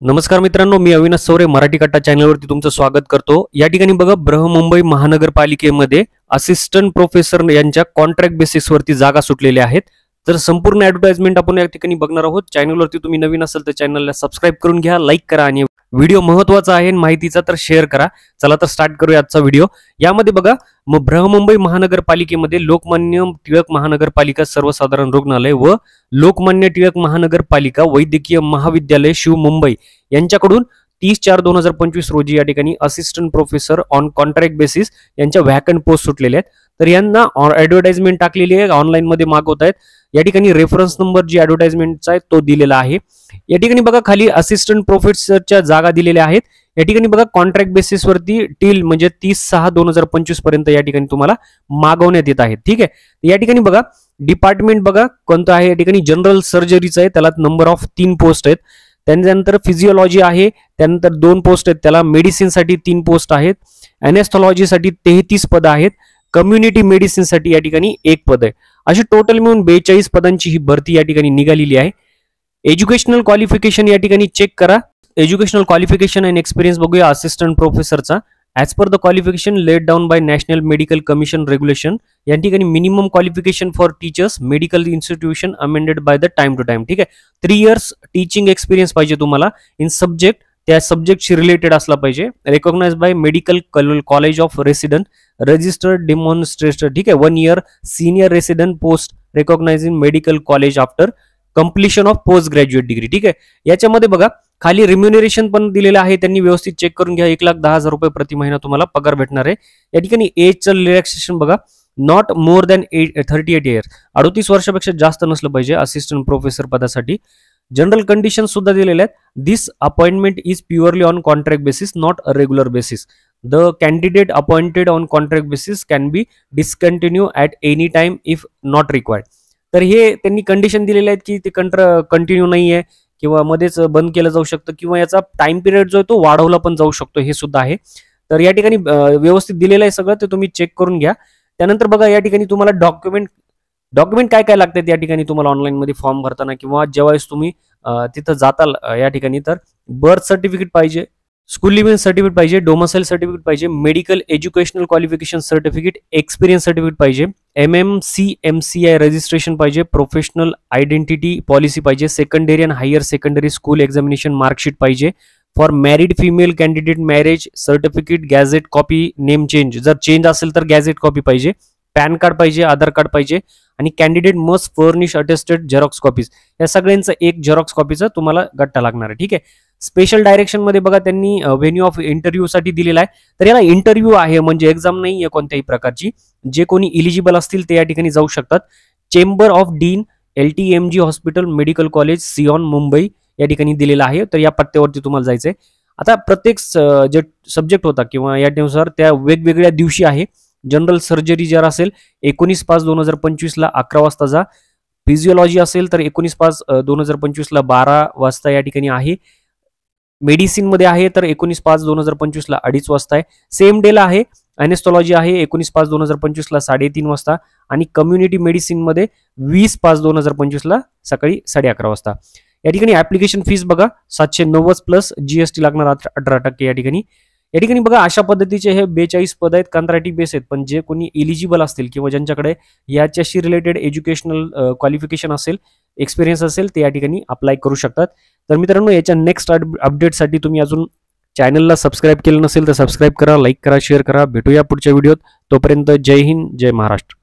नमस्कार मित्रांनो, मी अविनाश सौरे मराठी कट्टा चॅनलवरती तुमचं स्वागत करतो। या ठिकाणी बघा, बृहमुंबई महानगरपालिकेमध्ये असिस्टंट प्रोफेसर यांच्या कॉन्ट्रॅक्ट बेसिसवरती जागा सुटलेल्या आहेत। तर संपूर्ण ॲडव्हर्टाइजमेंट आपण या ठिकाणी बघणार आहोत। चॅनलवरती तुम्ही नवीन असाल तर चॅनलला सबस्क्राइब करून घ्या, लाईक करा आणि व्हिडिओ महत्त्वाचा आहे माहितीचा तर शेअर करा। चला तर स्टार्ट करूया आजचा व्हिडिओ। यामध्ये बघा, मग बृहमुंबई महानगरपालिकेमध्ये लोकमान्य टिळक महानगरपालिका सर्वसाधारण रुग्णालय व लोकमान्य टिळक महानगरपालिका वैद्यकीय महाविद्यालय शिव मुंबई यांच्याकडून 30/4/2025 रोजी या ठिकाणी assistant professor on contract basis यांच्या व्हॅकंट पोस्ट सुटलेल्या आहेत। तर यांना ॲडव्हर्टाइजमेंट टाकलेली आहे, ऑनलाईन मध्ये मागवत आहेत। या ठिकाणी रेफरन्स नंबर जी ॲडव्हर्टाइजमेंटचा आहे तो दिलेला आहे। या ठिकाणी बघा, खाली असिस्टंट प्रोफेसरच्या जागा दिलेल्या आहेत। या ठिकाणी बघा, कॉन्ट्रॅक्ट बेसिसवरती टिल म्हणजे 30/6/2025 पर्यंत या ठिकाणी तुम्हाला मागवण्यात येत आहेत। ठीक आहे, या ठिकाणी बघा डिपार्टमेंट बघा कोणतं आहे। या ठिकाणी जनरल सर्जरीचं आहे, त्याला नंबर ऑफ 3 पोस्ट आहेत। त्यानंतर फिजिओलॉजी आहे, त्यानंतर 2 पोस्ट आहेत, त्याला मेडिसिनसाठी 3 पोस्ट आहेत, एनेस्थॉलॉजीसाठी 33 पद आहेत, कम्युनिटी मेडिसिनसाठी या ठिकाणी 1 पद आहे। अशी टोटल मिळून 42 पदांची ही भरती या ठिकाणी निघालेली आहे। एज्युकेशनल क्वालिफिकेशन या ठिकाणी चेक करा। एज्युकेशनल क्वालिफिकेशन अँड एक्सपिरियन्स बघूया असिस्टंट प्रोफेसरचा। As per the qualification laid down by National Medical Commission regulation, या ठिकाणी minimum qualification for teachers medical institution amended by the time to time. ठीक आहे, 3 years teaching experience पाहिजे तुम्हाला in subject, त्या सब्जेक्टशी related असला पाहिजे। Recognise by medical college of resident registered demonstrator. ठीक आहे, 1 year senior resident post recognising medical college after completion of post graduate degree. ठीक आहे, याच्यामध्ये बघा खाली रिम्युनरेशन पण दिलेलं आहे, त्यांनी व्यवस्थित चेक करून घ्या। 1,10,000 रुपये प्रति महिना तुम्हाला पगार भेटणार आहे। या ठिकाणी एजचं रिलॅक्सेशन बघा, नॉट मोर दॅन 38 इयर्स, 38 वर्षापेक्षा जास्त नसलं पाहिजे असिस्टंट प्रोफेसर पदासाठी। जनरल कंडिशन सुद्धा दिलेले आहेत। This appointment is purely on contract basis not a regular basis. The candidate appointed on contract basis can be discontinue at any time if not required. तर हे त्यांनी कंडिशन दिलेले आहेत की ते कंटिन्यू नाही आहे किंवा मध्येच बंद केलं जाऊ शकतं किंवा याचा टाइम पिरियड जो आहे तो वाढवला पण जाऊ शकतो, हे सुद्धा आहे। तर या ठिकाणी व्यवस्थित दिलेलं आहे सगळं, ते तुम्ही चेक करून घ्या। त्यानंतर बघा, या ठिकाणी तुम्हाला डॉक्युमेंट काय काय लागतात या ठिकाणी तुम्हाला ऑनलाईन मध्ये फॉर्म भरताना किंवा जेव्हा तुम्ही तिथं जाताल या ठिकाणी, तर बर्थ सर्टिफिकेट पाहिजे, स्कूल लिव्हिंग सर्टिफिकेट पाहिजे, डोमिसाइल सर्टिफिकेट पाहिजे, medical educational qualification certificate, experience certificate पाहिजे, MMC/MCI रजिस्ट्रेशन पाहिजे, प्रोफेशनल आयडेंटिटी पॉलिसी पाहिजे, secondary and higher secondary school examination marksheet पाहिजे। For married female candidate marriage certificate, gazette copy, name change जर change असेल तर gazette copy पाहिजे, PAN card पाहिजे, Aadhaar card पाहिजे आणि candidate must furnish attested xerox copies. या सगळ्यांचं एक झेरॉक्स कॉपीचा तुम्हाला गट्टा लागणार आहे। ठीक आहे, स्पेशल डायरेक्शन मध्ये बघा त्यांनी व्हेन्यू ऑफ इंटरव्ह्यू साठी दिलेला आहे। तर याला इंटरव्ह्यू आहे म्हणजे एक्झाम नाही आहे कोणत्याही प्रकारची। जे कोणी इलिजिबल असतील ते या ठिकाणी जाऊ शकतात। Chamber of dean LTMG hospital medical college Sion Mumbai या ठिकाणी दिलेला आहे। तर या पत्त्यावरती तुम्हाला जायचंय। आता प्रत्येक जे सब्जेक्ट होता किंवा यानुसार त्या वेगवेगळ्या दिवशी आहे। जनरल सर्जरी जर असेल 19/5/2025 ला 11 वाजता जा। फिजिओलॉजी असेल तर 19/5/2025 ला 12 वाजता या ठिकाणी आहे। मेडिसिन मध्ये आहे तर 19/5/2025 ला 2:30 वाजता आहे। सेम डेला आहे। एनेस्थॉलॉजी आहे 19/5/2025 ला 3:30 वाजता आणि कम्युनिटी मेडिसिन मध्ये 20/5/2025 ला सकाळी 11:30 वाजता। या ठिकाणी ऍप्लिकेशन फीस बघा 790 प्लस GST लागणार 18% या ठिकाणी। या ठिकाणी बघा, अशा पद्धतीचे हे 42 पद आहेत, कंत्राटी बेस आहेत। पण जे कोणी इलिजिबल असतील किंवा ज्यांच्याकडे याच्याशी रिलेटेड एज्युकेशनल क्वालिफिकेशन असेल, एक्सपिरियन्स असेल, ते या ठिकाणी अप्लाय करू शकतात। तर मित्रांनो, याच्या नेक्स्ट अपडेटसाठी तुम्ही अजून चॅनलला सबस्क्राईब केलं नसेल तर सबस्क्राईब करा, लाईक करा, शेअर करा। भेटूया पुढच्या व्हिडिओत। तोपर्यंत जय हिंद, जय महाराष्ट्र।